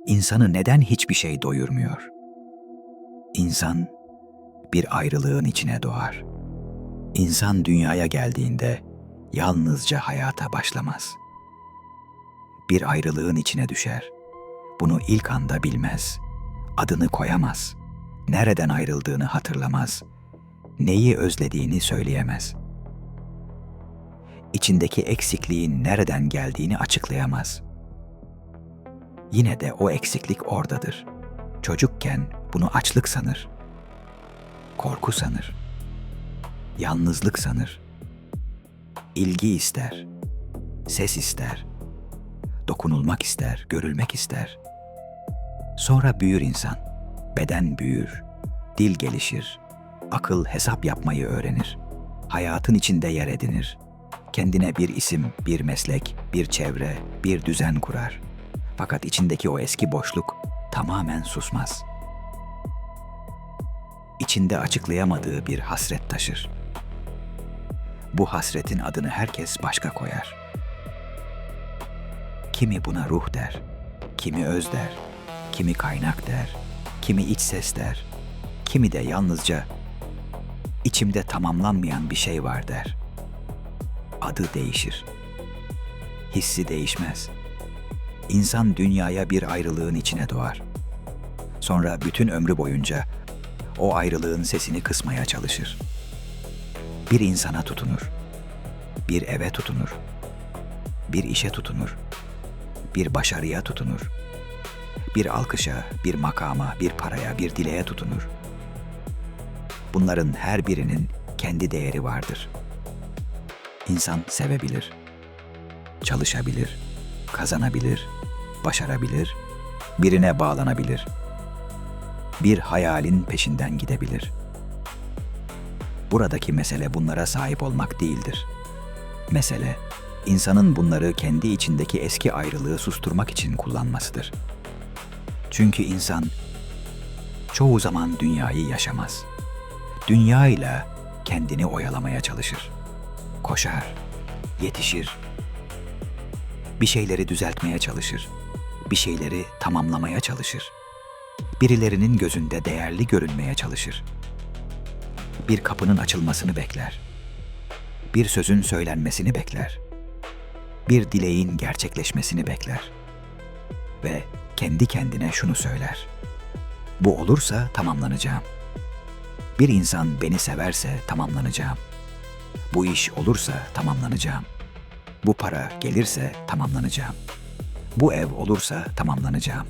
İnsanı neden hiçbir şey doyurmuyor? İnsan bir ayrılığın içine doğar. İnsan dünyaya geldiğinde yalnızca hayata başlamaz. Bir ayrılığın içine düşer. Bunu ilk anda bilmez. Adını koyamaz. Nereden ayrıldığını hatırlamaz. Neyi özlediğini söyleyemez. İçindeki eksikliğin nereden geldiğini açıklayamaz. Yine de o eksiklik oradadır. Çocukken bunu açlık sanır. Korku sanır. Yalnızlık sanır. İlgi ister. Ses ister. Dokunulmak ister, görülmek ister. Sonra büyür insan. Beden büyür. Dil gelişir. Akıl hesap yapmayı öğrenir. Hayatın içinde yer edinir. Kendine bir isim, bir meslek, bir çevre, bir düzen kurar. Fakat içindeki o eski boşluk tamamen susmaz. İçinde açıklayamadığı bir hasret taşır. Bu hasretin adını herkes başka koyar. Kimi buna ruh der, kimi öz der, kimi kaynak der, kimi iç ses der, kimi de yalnızca içimde tamamlanmayan bir şey var der. Adı değişir. Hissi değişmez. İnsan dünyaya bir ayrılığın içine doğar. Sonra bütün ömrü boyunca o ayrılığın sesini kısmaya çalışır. Bir insana tutunur. Bir eve tutunur. Bir işe tutunur. Bir başarıya tutunur. Bir alkışa, bir makama, bir paraya, bir dileğe tutunur. Bunların her birinin kendi değeri vardır. İnsan sevebilir, çalışabilir, kazanabilir, başarabilir, birine bağlanabilir. Bir hayalin peşinden gidebilir. Buradaki mesele bunlara sahip olmak değildir. Mesele, insanın bunları kendi içindeki eski ayrılığı susturmak için kullanmasıdır. Çünkü insan çoğu zaman dünyayı yaşamaz. Dünyayla kendini oyalamaya çalışır. Koşar, yetişir, bir şeyleri düzeltmeye çalışır, bir şeyleri tamamlamaya çalışır. Birilerinin gözünde değerli görünmeye çalışır. Bir kapının açılmasını bekler. Bir sözün söylenmesini bekler. Bir dileğin gerçekleşmesini bekler. Ve kendi kendine şunu söyler. Bu olursa tamamlanacağım. Bir insan beni severse tamamlanacağım. Bu iş olursa tamamlanacağım. Bu para gelirse tamamlanacağım. Bu ev olursa tamamlanacağım.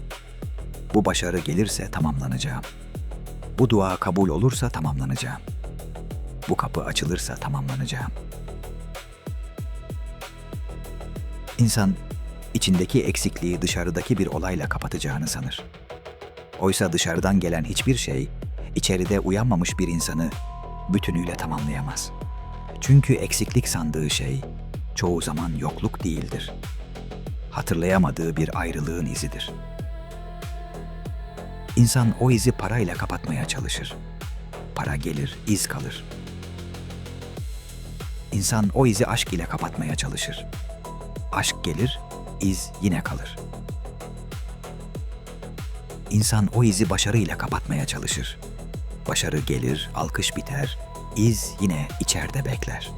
Bu başarı gelirse tamamlanacağım. Bu dua kabul olursa tamamlanacağım. Bu kapı açılırsa tamamlanacağım. İnsan içindeki eksikliği dışarıdaki bir olayla kapatacağını sanır. Oysa dışarıdan gelen hiçbir şey içeride uyanmamış bir insanı bütünüyle tamamlayamaz. Çünkü eksiklik sandığı şey çoğu zaman yokluk değildir. Hatırlayamadığı bir ayrılığın izidir. İnsan o izi parayla kapatmaya çalışır. Para gelir, iz kalır. İnsan o izi aşk ile kapatmaya çalışır. Aşk gelir, iz yine kalır. İnsan o izi başarıyla kapatmaya çalışır. Başarı gelir, alkış biter, iz yine içeride bekler.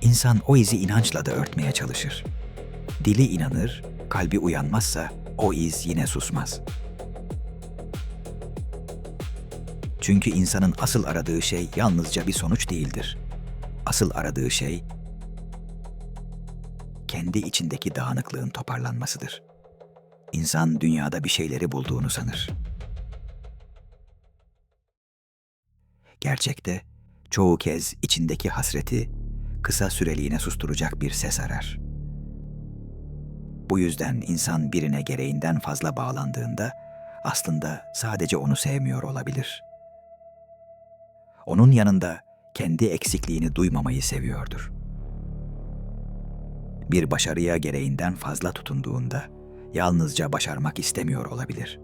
İnsan o izi inançla da örtmeye çalışır. Dili inanır, kalbi uyanmazsa o iz yine susmaz. Çünkü insanın asıl aradığı şey yalnızca bir sonuç değildir. Asıl aradığı şey kendi içindeki dağınıklığın toparlanmasıdır. İnsan dünyada bir şeyleri bulduğunu sanır. Gerçekte çoğu kez içindeki hasreti kısa süreliğine susturacak bir ses arar. Bu yüzden insan birine gereğinden fazla bağlandığında aslında sadece onu sevmiyor olabilir. Onun yanında kendi eksikliğini duymamayı seviyordur. Bir başarıya gereğinden fazla tutunduğunda yalnızca başarmak istemiyor olabilir.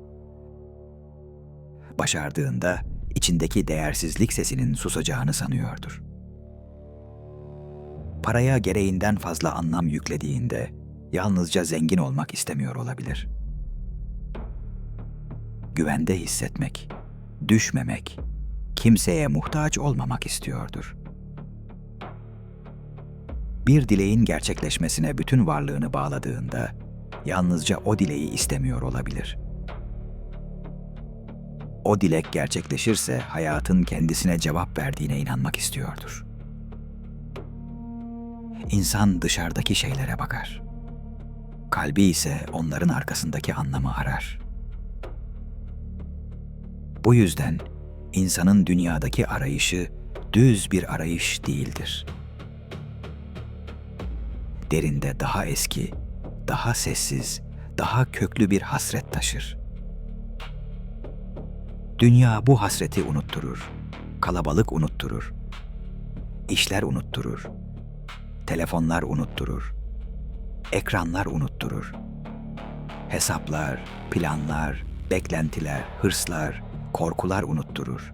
Başardığında içindeki değersizlik sesinin susacağını sanıyordur. Paraya gereğinden fazla anlam yüklediğinde yalnızca zengin olmak istemiyor olabilir. Güvende hissetmek, düşmemek, kimseye muhtaç olmamak istiyordur. Bir dileğin gerçekleşmesine bütün varlığını bağladığında, yalnızca o dileği istemiyor olabilir. O dilek gerçekleşirse hayatın kendisine cevap verdiğine inanmak istiyordur. İnsan dışarıdaki şeylere bakar. Kalbi ise onların arkasındaki anlamı arar. Bu yüzden insanın dünyadaki arayışı düz bir arayış değildir. Derinde daha eski, daha sessiz, daha köklü bir hasret taşır. Dünya bu hasreti unutturur. Kalabalık unutturur. İşler unutturur. Telefonlar unutturur. Ekranlar unutturur. Hesaplar, planlar, beklentiler, hırslar, korkular unutturur.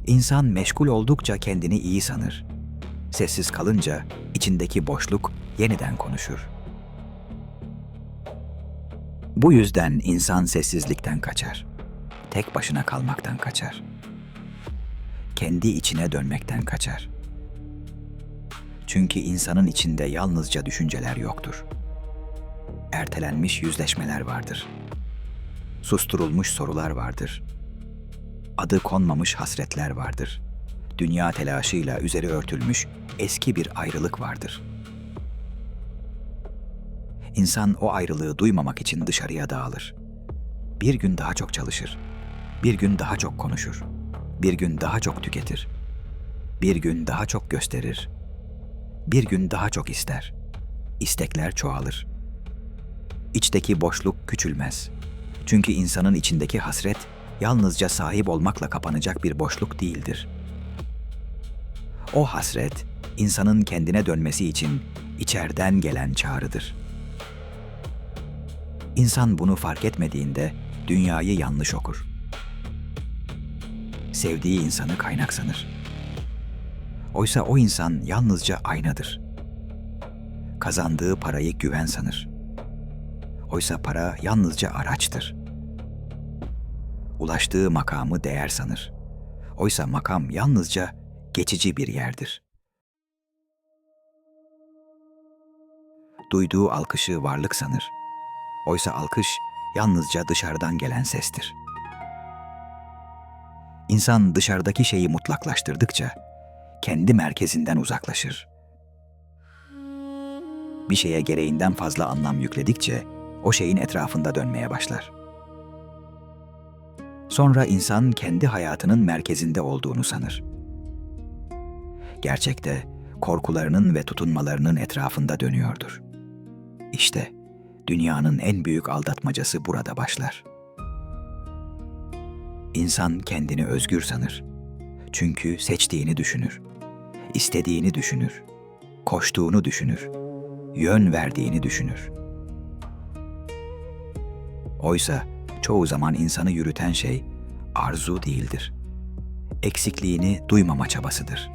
İnsan meşgul oldukça kendini iyi sanır. Sessiz kalınca içindeki boşluk yeniden konuşur. Bu yüzden insan sessizlikten kaçar. Tek başına kalmaktan kaçar. Kendi içine dönmekten kaçar. Çünkü insanın içinde yalnızca düşünceler yoktur. Ertelenmiş yüzleşmeler vardır. Susturulmuş sorular vardır. Adı konmamış hasretler vardır. Dünya telaşıyla üzeri örtülmüş eski bir ayrılık vardır. İnsan o ayrılığı duymamak için dışarıya dağılır. Bir gün daha çok çalışır. Bir gün daha çok konuşur. Bir gün daha çok tüketir. Bir gün daha çok gösterir. Bir gün daha çok ister. İstekler çoğalır. İçteki boşluk küçülmez. Çünkü insanın içindeki hasret yalnızca sahip olmakla kapanacak bir boşluk değildir. O hasret, insanın kendine dönmesi için içeriden gelen çağrıdır. İnsan bunu fark etmediğinde dünyayı yanlış okur. Sevdiği insanı kaynak sanır. Oysa o insan yalnızca aynadır. Kazandığı parayı güven sanır. Oysa para yalnızca araçtır. Ulaştığı makamı değer sanır. Oysa makam yalnızca geçici bir yerdir. Duyduğu alkışı varlık sanır. Oysa alkış yalnızca dışarıdan gelen sestir. İnsan dışarıdaki şeyi mutlaklaştırdıkça kendi merkezinden uzaklaşır. Bir şeye gereğinden fazla anlam yükledikçe o şeyin etrafında dönmeye başlar. Sonra insan kendi hayatının merkezinde olduğunu sanır. Gerçekte korkularının ve tutunmalarının etrafında dönüyordur. İşte dünyanın en büyük aldatmacası burada başlar. İnsan kendini özgür sanır. Çünkü seçtiğini düşünür, istediğini düşünür, koştuğunu düşünür, yön verdiğini düşünür. Oysa çoğu zaman insanı yürüten şey arzu değildir. Eksikliğini duymama çabasıdır.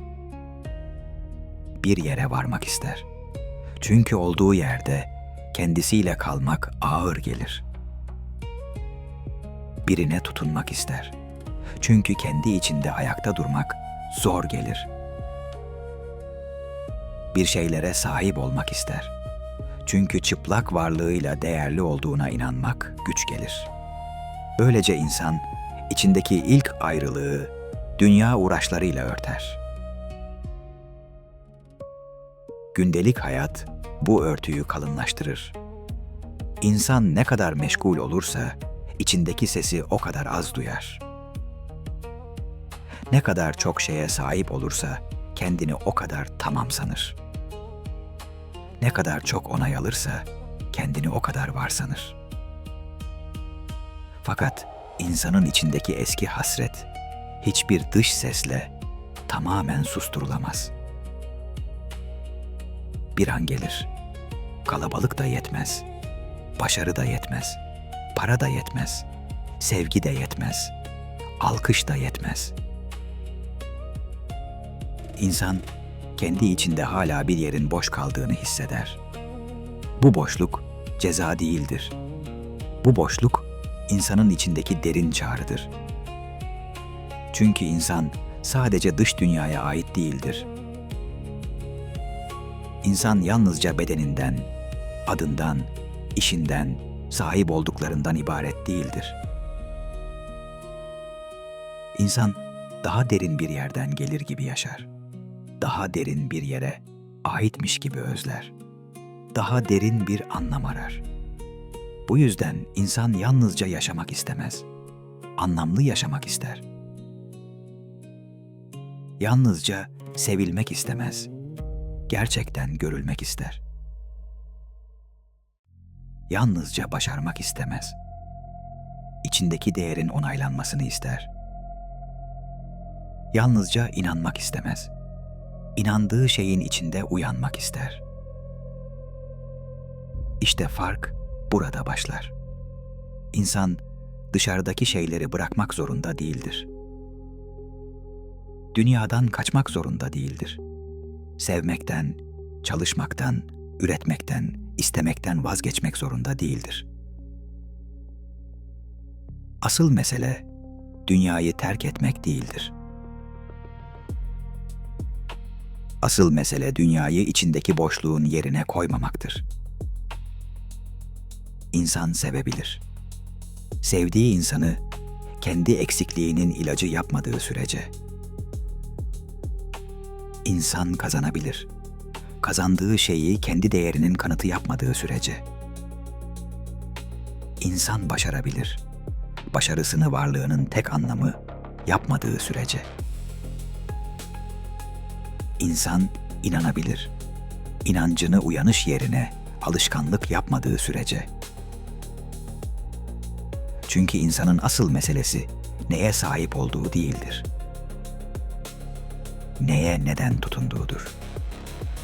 Bir yere varmak ister. Çünkü olduğu yerde kendisiyle kalmak ağır gelir. Birine tutunmak ister. Çünkü kendi içinde ayakta durmak zor gelir. Bir şeylere sahip olmak ister. Çünkü çıplak varlığıyla değerli olduğuna inanmak güç gelir. Böylece insan içindeki ilk ayrılığı dünya uğraşlarıyla örter. Gündelik hayat bu örtüyü kalınlaştırır. İnsan ne kadar meşgul olursa içindeki sesi o kadar az duyar. Ne kadar çok şeye sahip olursa kendini o kadar tamam sanır. Ne kadar çok onay alırsa kendini o kadar var sanır. Fakat insanın içindeki eski hasret hiçbir dış sesle tamamen susturulamaz. Bir an gelir. Kalabalık da yetmez. Başarı da yetmez. Para da yetmez. Sevgi de yetmez. Alkış da yetmez. İnsan kendi içinde hala bir yerin boş kaldığını hisseder. Bu boşluk ceza değildir. Bu boşluk insanın içindeki derin çağrıdır. Çünkü insan sadece dış dünyaya ait değildir. İnsan yalnızca bedeninden, adından, işinden, sahip olduklarından ibaret değildir. İnsan daha derin bir yerden gelir gibi yaşar. Daha derin bir yere aitmiş gibi özler. Daha derin bir anlam arar. Bu yüzden insan yalnızca yaşamak istemez. Anlamlı yaşamak ister. Yalnızca sevilmek istemez. Gerçekten görülmek ister. Yalnızca başarmak istemez. İçindeki değerin onaylanmasını ister. Yalnızca inanmak istemez. İnandığı şeyin içinde uyanmak ister. İşte fark burada başlar. İnsan dışarıdaki şeyleri bırakmak zorunda değildir. Dünyadan kaçmak zorunda değildir. Sevmekten, çalışmaktan, üretmekten, istemekten vazgeçmek zorunda değildir. Asıl mesele dünyayı terk etmek değildir. Asıl mesele dünyayı içindeki boşluğun yerine koymamaktır. İnsan sevebilir. Sevdiği insanı kendi eksikliğinin ilacı yapmadığı sürece. İnsan kazanabilir. Kazandığı şeyi kendi değerinin kanıtı yapmadığı sürece. İnsan başarabilir. Başarısını varlığının tek anlamı yapmadığı sürece. İnsan inanabilir. İnancını uyanış yerine alışkanlık yapmadığı sürece. Çünkü insanın asıl meselesi neye sahip olduğu değildir. Neye neden tutunduğudur.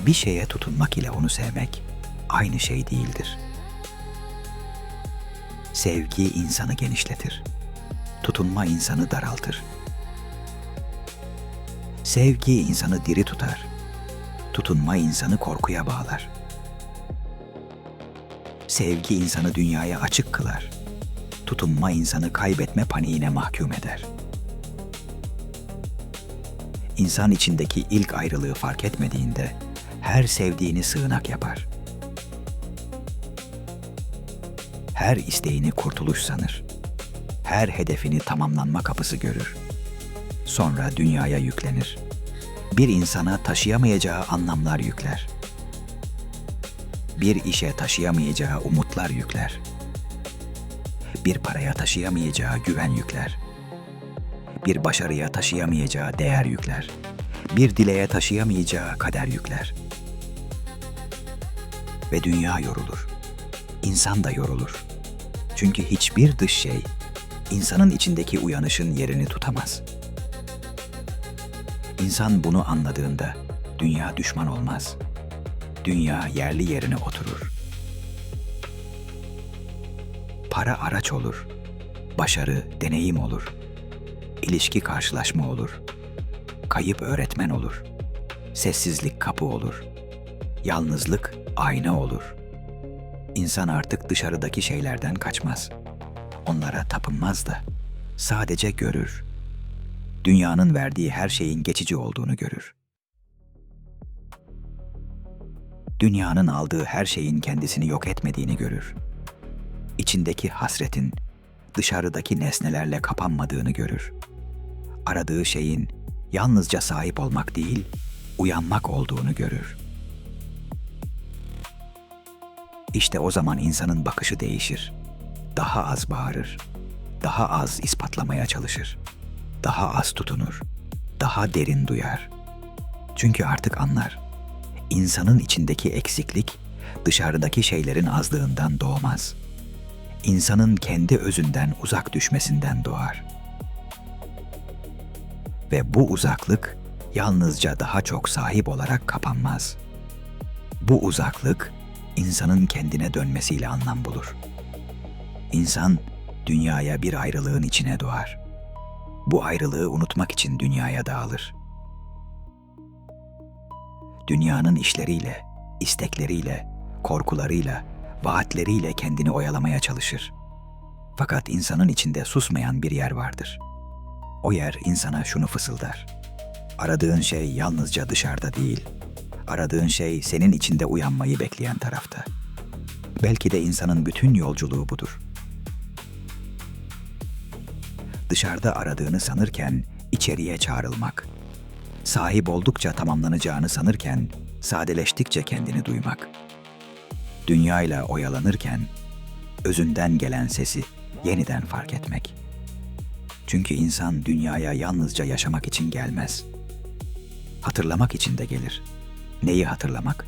Bir şeye tutunmak ile onu sevmek aynı şey değildir. Sevgi insanı genişletir. Tutunma insanı daraltır. Sevgi insanı diri tutar. Tutunma insanı korkuya bağlar. Sevgi insanı dünyaya açık kılar. Tutunma insanı kaybetme paniğine mahkum eder. İnsan içindeki ilk ayrılığı fark etmediğinde her sevdiğini sığınak yapar. Her isteğini kurtuluş sanır. Her hedefini tamamlanma kapısı görür. Sonra dünyaya yüklenir. Bir insana taşıyamayacağı anlamlar yükler. Bir işe taşıyamayacağı umutlar yükler. Bir paraya taşıyamayacağı güven yükler. Bir başarıya taşıyamayacağı değer yükler. Bir dileğe taşıyamayacağı kader yükler. Ve dünya yorulur. İnsan da yorulur. Çünkü hiçbir dış şey insanın içindeki uyanışın yerini tutamaz. İnsan bunu anladığında dünya düşman olmaz. Dünya yerli yerine oturur. Para araç olur. Başarı deneyim olur. İlişki karşılaşma olur. Kayıp öğretmen olur. Sessizlik kapı olur. Yalnızlık ayna olur. İnsan artık dışarıdaki şeylerden kaçmaz. Onlara tapınmaz da sadece görür. Dünyanın verdiği her şeyin geçici olduğunu görür. Dünyanın aldığı her şeyin kendisini yok etmediğini görür. İçindeki hasretin dışarıdaki nesnelerle kapanmadığını görür. Aradığı şeyin yalnızca sahip olmak değil, uyanmak olduğunu görür. İşte o zaman insanın bakışı değişir. Daha az bağırır. Daha az ispatlamaya çalışır. Daha az tutunur. Daha derin duyar. Çünkü artık anlar. İnsanın içindeki eksiklik dışarıdaki şeylerin azlığından doğmaz. İnsanın kendi özünden uzak düşmesinden doğar. Ve bu uzaklık yalnızca daha çok sahip olarak kapanmaz. Bu uzaklık insanın kendine dönmesiyle anlam bulur. İnsan dünyaya bir ayrılığın içine doğar. Bu ayrılığı unutmak için dünyaya dağılır. Dünyanın işleriyle, istekleriyle, korkularıyla, vaatleriyle kendini oyalamaya çalışır. Fakat insanın içinde susmayan bir yer vardır. O yer insana şunu fısıldar: aradığın şey yalnızca dışarıda değil, aradığın şey senin içinde uyanmayı bekleyen tarafta. Belki de insanın bütün yolculuğu budur. Dışarıda aradığını sanırken içeriye çağrılmak. Sahip oldukça tamamlanacağını sanırken sadeleştikçe kendini duymak. Dünyayla oyalanırken özünden gelen sesi yeniden fark etmek. Çünkü insan dünyaya yalnızca yaşamak için gelmez. Hatırlamak için de gelir. Neyi hatırlamak?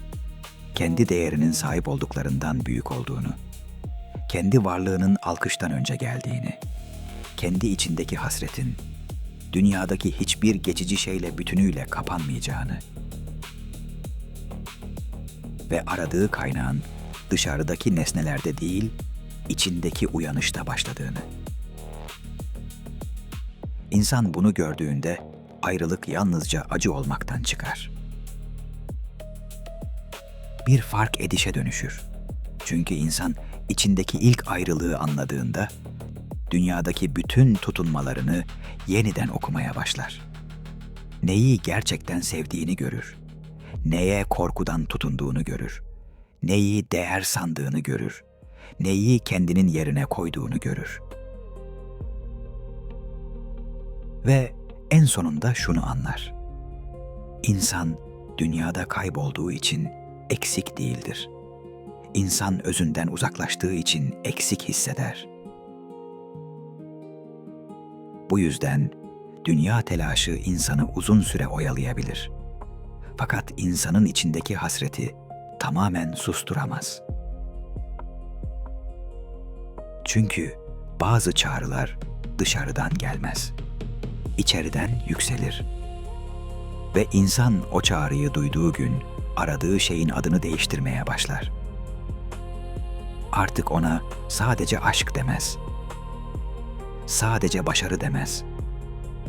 Kendi değerinin sahip olduklarından büyük olduğunu, kendi varlığının alkıştan önce geldiğini, kendi içindeki hasretin, dünyadaki hiçbir geçici şeyle bütünüyle kapanmayacağını ve aradığı kaynağın dışarıdaki nesnelerde değil, içindeki uyanışta başladığını. İnsan bunu gördüğünde ayrılık yalnızca acı olmaktan çıkar. Bir fark edişe dönüşür. Çünkü insan içindeki ilk ayrılığı anladığında dünyadaki bütün tutunmalarını yeniden okumaya başlar. Neyi gerçekten sevdiğini görür. Neye korkudan tutunduğunu görür. Neyi değer sandığını görür. Neyi kendinin yerine koyduğunu görür. Ve en sonunda şunu anlar: İnsan dünyada kaybolduğu için eksik değildir. İnsan özünden uzaklaştığı için eksik hisseder. Bu yüzden dünya telaşı insanı uzun süre oyalayabilir. Fakat insanın içindeki hasreti tamamen susturamaz. Çünkü bazı çağrılar dışarıdan gelmez. İçeriden yükselir. Ve insan o çağrıyı duyduğu gün aradığı şeyin adını değiştirmeye başlar. Artık ona sadece aşk demez. Sadece başarı demez.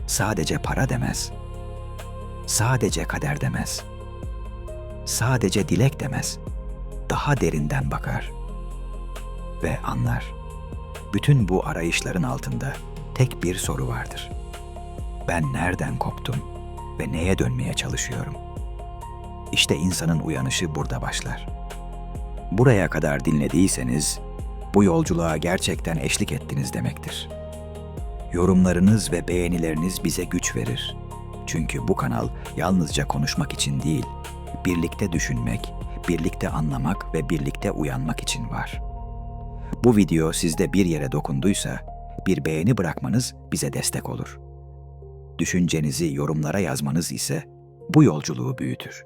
Sadece para demez. Sadece kader demez. Sadece dilek demez. Daha derinden bakar ve anlar. Bütün bu arayışların altında tek bir soru vardır: ben nereden koptum ve neye dönmeye çalışıyorum? İşte insanın uyanışı burada başlar. Buraya kadar dinlediyseniz, bu yolculuğa gerçekten eşlik ettiniz demektir. Yorumlarınız ve beğenileriniz bize güç verir. Çünkü bu kanal yalnızca konuşmak için değil, birlikte düşünmek, birlikte anlamak ve birlikte uyanmak için var. Bu video sizde bir yere dokunduysa, bir beğeni bırakmanız bize destek olur. Düşüncenizi yorumlara yazmanız ise bu yolculuğu büyütür.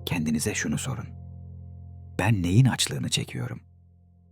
Kendinize şunu sorun: ben neyin açlığını çekiyorum?